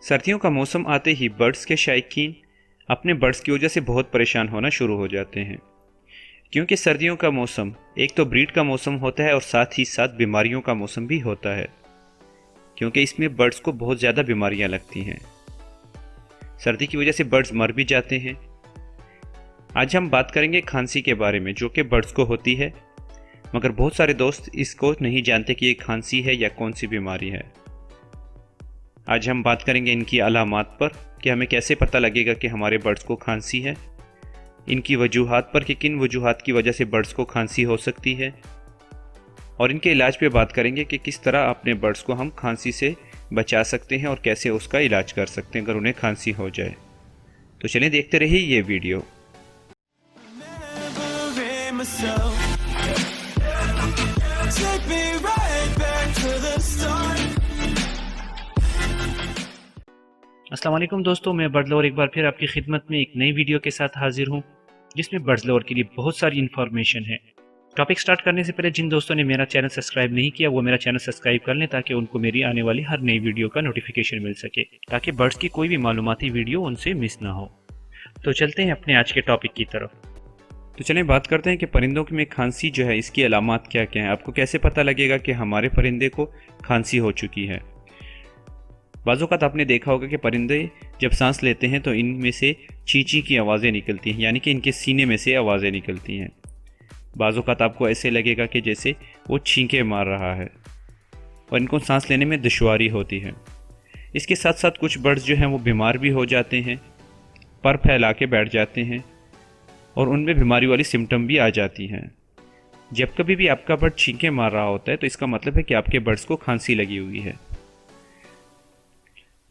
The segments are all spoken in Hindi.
सर्दियों का मौसम आते ही बर्ड्स के शौकीन अपने बर्ड्स की वजह से बहुत परेशान होना शुरू हो जाते हैं, क्योंकि सर्दियों का मौसम एक तो ब्रीड का मौसम होता है और साथ ही साथ बीमारियों का मौसम भी होता है, क्योंकि इसमें बर्ड्स को बहुत ज़्यादा बीमारियां लगती हैं। सर्दी की वजह से बर्ड्स मर भी जाते हैं। आज हम बात करेंगे खांसी के बारे में, जो कि बर्ड्स को होती है, मगर बहुत सारे दोस्त इसको नहीं जानते कि ये खांसी है या कौन सी बीमारी है। आज हम बात करेंगे इनकी अलामात पर कि हमें कैसे पता लगेगा कि हमारे बर्ड्स को खांसी है, इनकी वजूहात पर कि किन वजूहात की वजह से बर्ड्स को खांसी हो सकती है, और इनके इलाज पे बात करेंगे कि किस तरह अपने बर्ड्स को हम खांसी से बचा सकते हैं और कैसे उसका इलाज कर सकते हैं अगर उन्हें खांसी हो जाए। तो चलिए देखते रहिए ये वीडियो। अस्सलाम वालेकुम दोस्तों, मैं बर्ड लवर एक बार फिर आपकी खिदमत में एक नई वीडियो के साथ हाजिर हूँ, जिसमें बर्ड लवर के लिए बहुत सारी इन्फॉर्मेशन है। टॉपिक स्टार्ट करने से पहले जिन दोस्तों ने मेरा चैनल सब्सक्राइब नहीं किया वो मेरा चैनल सब्सक्राइब कर लें, ताकि उनको मेरी आने वाली हर नई वीडियो का नोटिफिकेशन मिल सके, ताकि बर्ड्स की कोई भी मालूमाती वीडियो उनसे मिस ना हो। तो चलते हैं अपने आज के टॉपिक की तरफ। तो चलें बात करते हैं कि परिंदों में खांसी जो है इसकी अलामात क्या क्या हैं। आपको कैसे पता लगेगा कि हमारे परिंदे को खांसी हो चुकी है। बाज़-औक़ात आपने देखा होगा कि परिंदे जब सांस लेते हैं तो इनमें से चींची की आवाज़ें निकलती हैं, यानी कि इनके सीने में से आवाज़ें निकलती हैं। बाज़-औक़ात आपको ऐसे लगेगा कि जैसे वो छींके मार रहा है और इनको सांस लेने में दुश्वारी होती है। इसके साथ साथ कुछ बर्ड्स जो हैं वो बीमार भी हो जाते हैं, पर फैला के बैठ जाते हैं और उनमें बीमारी वाली सिम्टम भी आ जाती हैं। जब कभी भी आपका बर्ड छींके मार रहा होता है तो इसका मतलब है कि आपके बर्ड्स को खांसी लगी हुई है।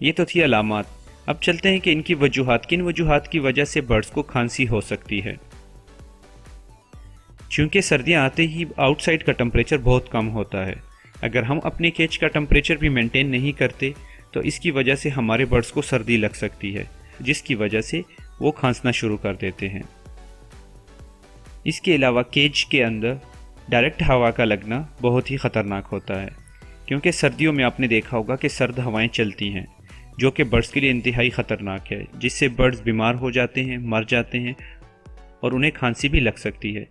ये तो थी अलामात। अब चलते हैं कि इनकी वजूहात, किन वजूहात की वजह से बर्ड्स को खांसी हो सकती है। चूँकि सर्दियाँ आते ही आउटसाइड का टेम्परेचर बहुत कम होता है, अगर हम अपने केज का टेम्परेचर भी मेंटेन नहीं करते तो इसकी वजह से हमारे बर्ड्स को सर्दी लग सकती है, जिसकी वजह से वो खांसना शुरू कर देते हैं। इसके अलावा केज के अंदर डायरेक्ट हवा का लगना बहुत ही ख़तरनाक होता है, क्योंकि सर्दियों में आपने देखा होगा कि सर्द हवाएं चलती हैं, जो कि बर्ड्स के लिए इंतहाई ख़तरनाक है, जिससे बर्ड्स बीमार हो जाते हैं, मर जाते हैं और उन्हें खांसी भी लग सकती है।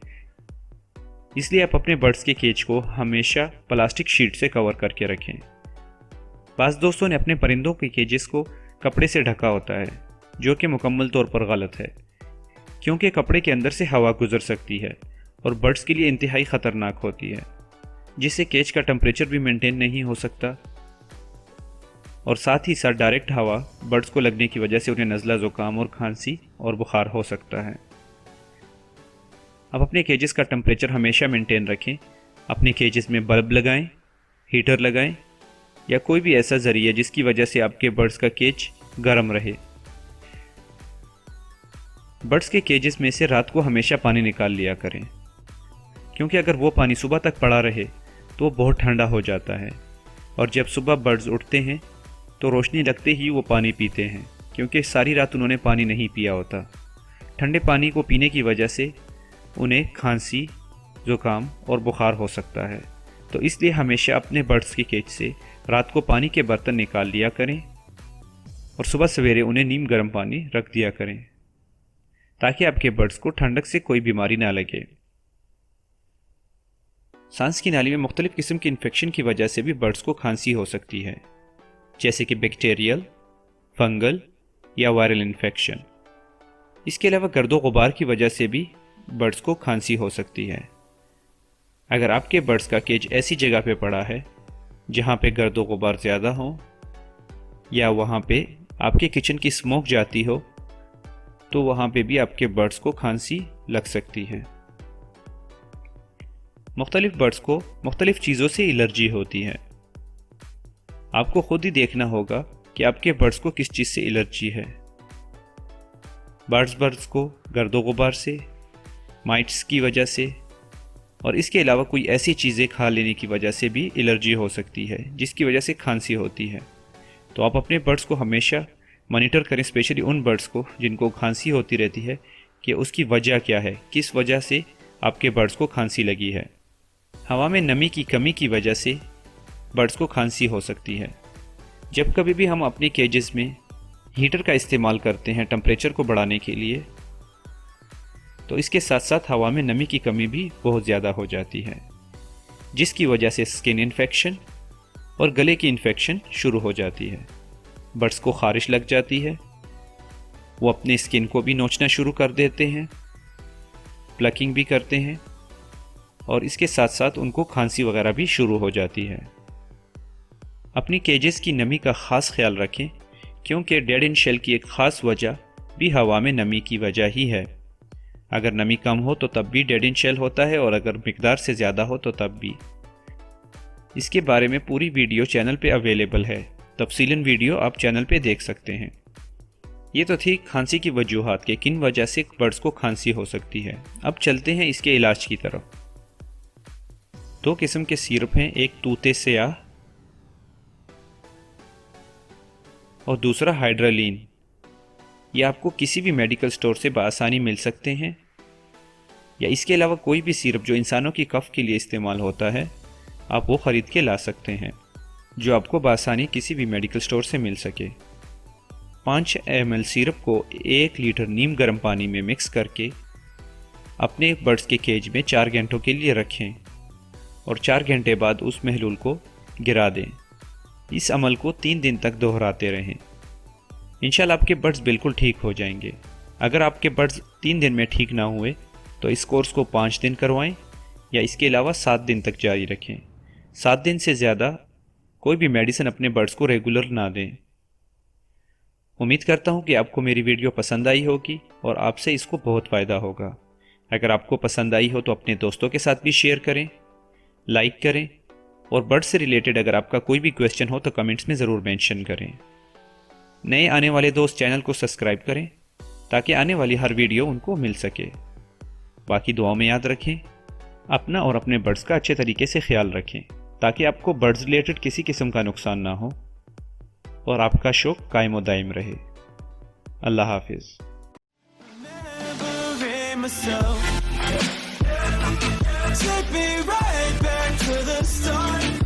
इसलिए आप अपने बर्ड्स के केज को हमेशा प्लास्टिक शीट से कवर करके रखें। बाज़ दोस्तों ने अपने परिंदों के केजेस को कपड़े से ढका होता है, जो कि मुकम्मल तौर पर गलत है, क्योंकि कपड़े के अंदर से हवा गुजर सकती है और बर्ड्स के लिए इंतहाई ख़तरनाक होती है, जिससे केज का टेम्परेचर भी मेंटेन नहीं हो सकता और साथ ही साथ डायरेक्ट हवा बर्ड्स को लगने की वजह से उन्हें नज़ला, ज़ुकाम और खांसी और बुखार हो सकता है। अब अपने केजेस का टेम्परेचर हमेशा मेंटेन रखें। अपने केजेस में बल्ब लगाएं, हीटर लगाएं या कोई भी ऐसा ज़रिया जिसकी वजह से आपके बर्ड्स का केज गर्म रहे। बर्ड्स के केजेस में से रात को हमेशा पानी निकाल लिया करें, क्योंकि अगर वो पानी सुबह तक पड़ा रहे तो वो बहुत ठंडा हो जाता है और जब सुबह बर्ड्स उठते हैं तो रोशनी लगते ही वो पानी पीते हैं, क्योंकि सारी रात उन्होंने पानी नहीं पिया होता। ठंडे पानी को पीने की वजह से उन्हें खांसी, ज़ुकाम और बुखार हो सकता है। तो इसलिए हमेशा अपने बर्ड्स के केज से रात को पानी के बर्तन निकाल लिया करें और सुबह सवेरे उन्हें नीम गर्म पानी रख दिया करें, ताकि आपके बर्ड्स को ठंडक से कोई बीमारी ना लगे। सांस की नाली में मुख्तलिफ किस्म के इन्फेक्शन की वजह से भी बर्ड्स को खांसी हो सकती है, जैसे कि बैक्टीरियल, फंगल या वायरल इन्फेक्शन। इसके अलावा गर्दो गुबार की वजह से भी बर्ड्स को खांसी हो सकती है। अगर आपके बर्ड्स का केज ऐसी जगह पे पड़ा है जहाँ पे गर्दो गुबार ज़्यादा हो या वहाँ पे आपके किचन की स्मोक जाती हो, तो वहाँ पे भी आपके बर्ड्स को खांसी लग सकती है। मुख्तलिफ बर्ड्स को मुख्तलिफ चीज़ों से एलर्जी होती है। आपको खुद ही देखना होगा कि आपके बर्ड्स को किस चीज़ से एलर्जी है। बर्ड्स को गर्दो गुबार से, माइट्स की वजह से और इसके अलावा कोई ऐसी चीज़ें खा लेने की वजह से भी एलर्जी हो सकती है, जिसकी वजह से खांसी होती है। तो आप अपने बर्ड्स को हमेशा मॉनिटर करें, स्पेशली उन बर्ड्स को जिनको खांसी होती रहती है, कि उसकी वजह क्या है, किस वजह से आपके बर्ड्स को खांसी लगी है। हवा में नमी की कमी की वजह से बर्ड्स को खांसी हो सकती है, जब कभी भी हम अपनी केजेस में हीटर का इस्तेमाल करते हैं टेम्परेचर को बढ़ाने के लिए, तो इसके साथ साथ हवा में नमी की कमी भी बहुत ज़्यादा हो जाती है, जिसकी वजह से स्किन इन्फेक्शन और गले की इन्फेक्शन शुरू हो जाती है। बर्ड्स को खारिश लग जाती है, वो अपने स्किन को भी नोचना शुरू कर देते हैं, प्लकिंग भी करते हैं और इसके साथ साथ उनको खांसी वगैरह भी शुरू हो जाती है। अपनी केजेस की नमी का ख़ास ख्याल रखें, क्योंकि डेड इन शेल की एक ख़ास वजह भी हवा में नमी की वजह ही है। अगर नमी कम हो तो तब भी डेड इन शेल होता है और अगर मिकदार से ज़्यादा हो तो तब भी। इसके बारे में पूरी वीडियो चैनल पे अवेलेबल है, तफसीलन वीडियो आप चैनल पे देख सकते हैं। ये तो थी खांसी की वजूहात के किन वजह से बर्ड्स को खांसी हो सकती है। अब चलते हैं इसके इलाज की तरफ। 2 किस्म के सिरप हैं, एक तूते स्याह और दूसरा हाइड्रालीन। ये आपको किसी भी मेडिकल स्टोर से बआसानी मिल सकते हैं, या इसके अलावा कोई भी सिरप जो इंसानों की कफ के लिए इस्तेमाल होता है आप वो ख़रीद के ला सकते हैं, जो आपको बआसानी किसी भी मेडिकल स्टोर से मिल सके। 5 ml सिरप को 1 लीटर नीम गर्म पानी में मिक्स करके अपने बर्ड्स के केज में 4 घंटों के लिए रखें और 4 घंटे बाद उस महलूल को गिरा दें। इस अमल को 3 दिन तक दोहराते रहें। इंशाल्लाह आपके बर्ड्स बिल्कुल ठीक हो जाएंगे। अगर आपके बर्ड्स 3 दिन में ठीक ना हुए तो इस कोर्स को 5 दिन करवाएं या इसके अलावा 7 दिन तक जारी रखें। 7 दिन से ज़्यादा कोई भी मेडिसिन अपने बर्ड्स को रेगुलर ना दें। उम्मीद करता हूँ कि आपको मेरी वीडियो पसंद आई होगी और आपसे इसको बहुत फ़ायदा होगा। अगर आपको पसंद आई हो तो अपने दोस्तों के साथ भी शेयर करें, लाइक करें और बर्ड से रिलेटेड अगर आपका कोई भी क्वेश्चन हो तो कमेंट्स में ज़रूर मेंशन करें। नए आने वाले दोस्त चैनल को सब्सक्राइब करें ताकि आने वाली हर वीडियो उनको मिल सके। बाकी दुआओं में याद रखें, अपना और अपने बर्ड्स का अच्छे तरीके से ख्याल रखें ताकि आपको बर्ड्स रिलेटेड किसी किस्म का नुकसान ना हो और आपका शौक कायम दायम रहे। अल्लाह हाफिज़। Take me right back to the start.